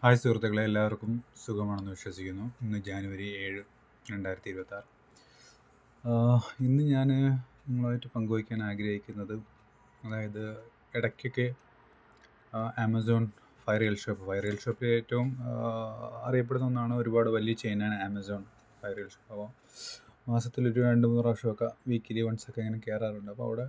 Hi സുഹൃത്തുക്കളെ, എല്ലാവർക്കും സുഖമാണെന്ന് വിശ്വസിക്കുന്നു. ഇന്ന് ജാനുവരി 7, 2026. ഇന്ന് ഞാൻ നിങ്ങളുമായിട്ട് പങ്കുവയ്ക്കാൻ ആഗ്രഹിക്കുന്നത്, അതായത് ഇടയ്ക്കൊക്കെ ആമസോൺ ഫയർ ഷോപ്പിൽ ഏറ്റവും അറിയപ്പെടുന്ന ഒന്നാണ്. ഒരുപാട് വലിയ ചെയിനാണ് ആമസോൺ ഫയർ ഷോപ്പ്. അപ്പോൾ മാസത്തിലൊരു 2-3 പ്രാവശ്യമൊക്കെ വീക്കിലി വൺസൊക്കെ ഇങ്ങനെ കയറാറുണ്ട്. അപ്പോൾ അവിടെ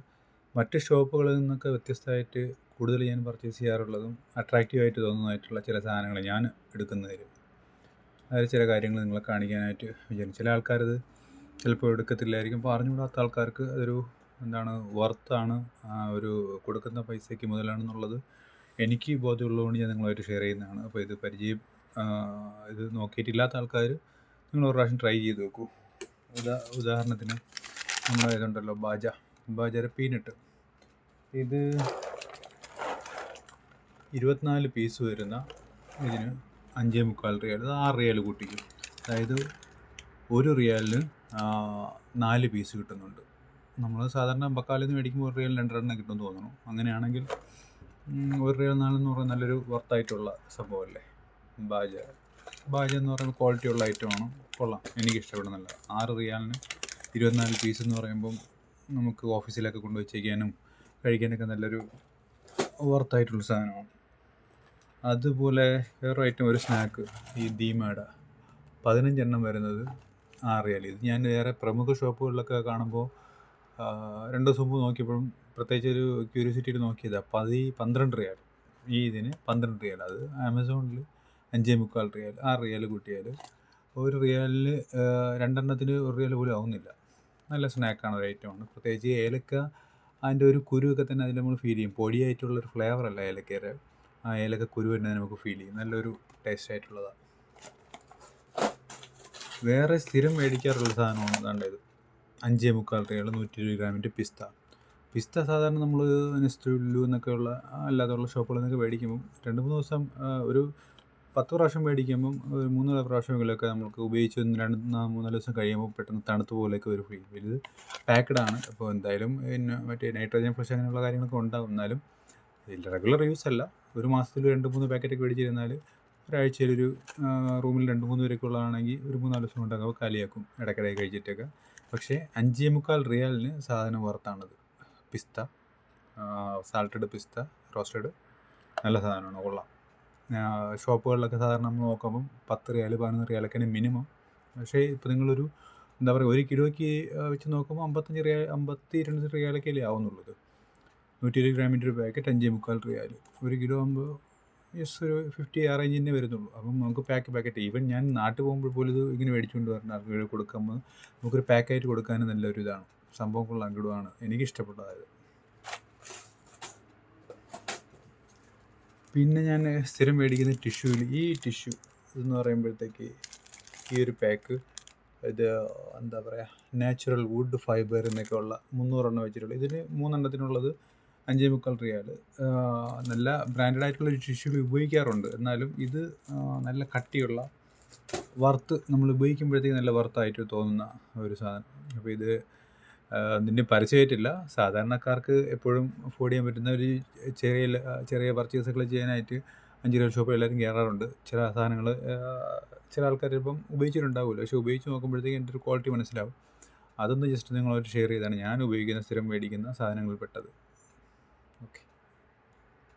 മറ്റ് ഷോപ്പുകളിൽ നിന്നൊക്കെ വ്യത്യസ്തമായിട്ട് കൂടുതൽ ഞാൻ പർച്ചേസ് ചെയ്യാറുള്ളതും അട്രാക്റ്റീവായിട്ട് തോന്നുന്നതായിട്ടുള്ള ചില സാധനങ്ങൾ ഞാൻ എടുക്കുന്നതിൽ അതിൽ ചില കാര്യങ്ങൾ നിങ്ങളെ കാണിക്കാനായിട്ട് വിചാരിച്ചു. ചില ആൾക്കാരത് ചിലപ്പോൾ എടുക്കത്തില്ലായിരിക്കും. അപ്പോൾ അറിഞ്ഞുകൂടാത്ത ആൾക്കാർക്ക് അതൊരു വർത്താണ്, ഒരു കൊടുക്കുന്ന പൈസയ്ക്ക് മുതലാണെന്നുള്ളത് എനിക്ക് ബോധ്യമുള്ളതുകൊണ്ട് ഞാൻ നിങ്ങളുമായിട്ട് ഷെയർ ചെയ്യുന്നതാണ്. അപ്പോൾ ഇത് നോക്കിയിട്ടില്ലാത്ത ആൾക്കാർ നിങ്ങൾ ഒരു പ്രാവശ്യം ട്രൈ ചെയ്ത് നോക്കൂ. ഉദാഹരണത്തിന് നമ്മുടെ ഇതുണ്ടല്ലോ, ബാജര പീനട്ട്. ഇത് 24 പീസ് വരുന്ന ഇതിന് 5.25 റിയാൽ, അത് 6 റിയാൽ കൂട്ടിക്കും. അതായത് 1 റിയാലിന് 4 പീസ് കിട്ടുന്നുണ്ട്. നമ്മൾ സാധാരണ ബക്കാലിൽ നിന്ന് മേടിക്കുമ്പോൾ 1 റിയാൽ 2 കിട്ടുമെന്ന് തോന്നുന്നു. അങ്ങനെയാണെങ്കിൽ 1 റിയാൽ 4 എന്ന് പറയുന്നത് നല്ലൊരു വർത്തായിട്ടുള്ള സംഭവമല്ലേ. ബാജ എന്ന് പറയുന്നത് ക്വാളിറ്റിയുള്ള ഐറ്റമാണ്, കൊള്ളാം, എനിക്കിഷ്ടപ്പെടുന്നില്ല. 6 റിയാലിന് 24 പീസ് എന്ന് പറയുമ്പം നമുക്ക് ഓഫീസിലൊക്കെ കൊണ്ടുവച്ചേക്കാനും കഴിക്കാനൊക്കെ നല്ലൊരു വർത്തായിട്ടുള്ള സാധനമാണ്. അതുപോലെ വേറൊരു ഐറ്റം, ഒരു സ്നാക്ക്, ഈ ദീമയുടെ 15 വരുന്നത് 6 റിയാൽ. ഇത് ഞാൻ വേറെ പ്രമുഖ ഷോപ്പുകളിലൊക്കെ കാണുമ്പോൾ 2 ദിവസം മുമ്പ് നോക്കിയപ്പോഴും പ്രത്യേകിച്ച് ഒരു ക്യൂരിയോസിറ്റിയിൽ നോക്കിയതാണ്. 12 റിയാൽ. ഈ ഇതിന് 12 റിയാൽ. അത് ആമസോണിൽ 5.25 റിയാൽ, 6 റിയാൽ കൂട്ടിയാൽ 1 റിയാലിന് 2 1 റിയാൽ പോലും ആവുന്നില്ല. നല്ല സ്നാക്കാണ്, ഒരു ഐറ്റമാണ്. പ്രത്യേകിച്ച് ഏലക്ക, അതിൻ്റെ ഒരു കുരുവൊക്കെ തന്നെ അതിൽ നമ്മൾ ഫീൽ ചെയ്യും. പൊടിയായിട്ടുള്ളൊരു ഫ്ലേവറല്ല ഏലക്കയുടെ, ആ ഏലക്ക കുരു തന്നെ നമുക്ക് ഫീൽ ചെയ്യും. നല്ലൊരു ടേസ്റ്റ് ആയിട്ടുള്ളതാണ്. വേറെ സ്ഥിരം മേടിക്കാറുള്ള സാധനമാണ് അതാണ്ടത് 5.25 റിയാൽ 120 ഗ്രാമിൻ്റെ പിസ്ത സാധാരണ നമ്മൾ നെസ്റ്റോയിലു എന്നൊക്കെയുള്ള അല്ലാതെയുള്ള ഷോപ്പുകളിൽ നിന്നൊക്കെ മേടിക്കുമ്പം 2-3 ദിവസം, ഒരു 10 പ്രാവശ്യം മേടിക്കുമ്പം ഒരു 3-4 പ്രാവശ്യമെങ്കിലൊക്കെ നമുക്ക് ഉപയോഗിച്ച് 2-3 ദിവസം കഴിയുമ്പോൾ പെട്ടെന്ന് തണുത്ത പോലെയൊക്കെ ഒരു ഫീൽ. ഇത് പാക്ക്ഡാണ്. അപ്പോൾ എന്തായാലും മറ്റേ നൈട്രോജൻ ഫ്ലഷ് അങ്ങനെയുള്ള കാര്യങ്ങളൊക്കെ ഉണ്ടാകും. എന്നാലും ഇതിൽ റെഗുലർ യൂസ് അല്ല. ഒരു മാസത്തിൽ 2-3 പാക്കറ്റൊക്കെ മേടിച്ചിരുന്നാൽ ഒരാഴ്ചയിലൊരു റൂമിൽ 2-3 പേരൊക്കെ ഉള്ളതാണെങ്കിൽ ഒരു 3-4 ദിവസം കൊണ്ടൊക്കെ കാലിയാക്കും, ഇടയ്ക്കിടയ്ക്ക് കഴിച്ചിട്ടൊക്കെ. പക്ഷേ 5.25 റിയാലിന് സാധനം വർത്താണ്. പിസ്ത, സാൾട്ടഡ് പിസ്ത റോസ്റ്റഡ്, നല്ല സാധനമാണ്, കൊള്ളാം. ഷോപ്പുകളിലൊക്കെ സാധാരണ നമ്മൾ നോക്കുമ്പം 10 റിയാൽ 11 റിയാലൊക്കെയാണ് മിനിമം. പക്ഷേ ഇപ്പോൾ നിങ്ങളൊരു 1 കിലോയ്ക്ക് വെച്ച് നോക്കുമ്പോൾ 52 റിയാലൊക്കെ അല്ലേ ആവുന്നുള്ളത്. 120 ഗ്രാമിൻ്റെ ഒരു പാക്കറ്റ് 5.25 റിയാൽ. 1 കിലോ ആകുമ്പോൾ ഒരു 50 ആ റേഞ്ചിൻ്റെ വരുന്നുള്ളൂ. അപ്പം നമുക്ക് പാക്കറ്റ് ഈവൻ ഞാൻ നാട്ടിൽ പോകുമ്പോൾ പോലും ഇത് ഇങ്ങനെ മേടിച്ചുകൊണ്ട് വരണം. ആൾക്ക് കൊടുക്കുമ്പോൾ നമുക്കൊരു പാക്കായിട്ട് കൊടുക്കാനും നല്ലൊരു ഇതാണ്. സംഭവം കൊള്ളാം, കിടുവാണ്, എനിക്കിഷ്ടപ്പെട്ടതായത്. പിന്നെ ഞാൻ സ്ഥിരം മേടിക്കുന്ന ഈ ടിഷ്യൂ ഇതെന്ന് പറയുമ്പോഴത്തേക്ക് ഈ ഒരു പാക്ക്, ഇത് എന്താ പറയുക, നാച്ചുറൽ വുഡ് ഫൈബർ എന്നൊക്കെ ഉള്ള 300 വെച്ചിട്ടുള്ള, ഇതിന് 3 എണ്ണത്തിനുള്ളത് 5.25 റിയാൽ. നല്ല ബ്രാൻഡഡ് ആയിട്ടുള്ള ടിഷ്യൂ ഉപയോഗിക്കാറുണ്ട്. എന്നാലും ഇത് നല്ല കട്ടിയുള്ള നമ്മൾ ഉപയോഗിക്കുമ്പോഴത്തേക്ക് നല്ല വർത്തായിട്ട് തോന്നുന്ന ഒരു സാധനം. അപ്പോൾ ഇത് ഇതിൻ്റെ പരസ്യമായിട്ടില്ല, സാധാരണക്കാർക്ക് എപ്പോഴും അഫോർഡ് ചെയ്യാൻ പറ്റുന്ന ഒരു ചെറിയ പർച്ചേസുകൾ ചെയ്യാനായിട്ട് 5 റിയാൽ ഷോപ്പിൽ എല്ലാവരും കയറാറുണ്ട്. ചില സാധനങ്ങൾ ചില ആൾക്കാർ ഇപ്പം ഉപയോഗിച്ചിട്ടുണ്ടാവില്ല, പക്ഷേ ഉപയോഗിച്ച് നോക്കുമ്പോഴത്തേക്ക് എൻ്റെ ഒരു ക്വാളിറ്റി മനസ്സിലാവും. അതൊന്ന് ജസ്റ്റ് നിങ്ങളായിട്ട് ഷെയർ ചെയ്താണ് ഞാൻ സ്ഥിരം മേടിക്കുന്ന സാധനങ്ങളിൽ പെട്ടത്. ഓക്കെ.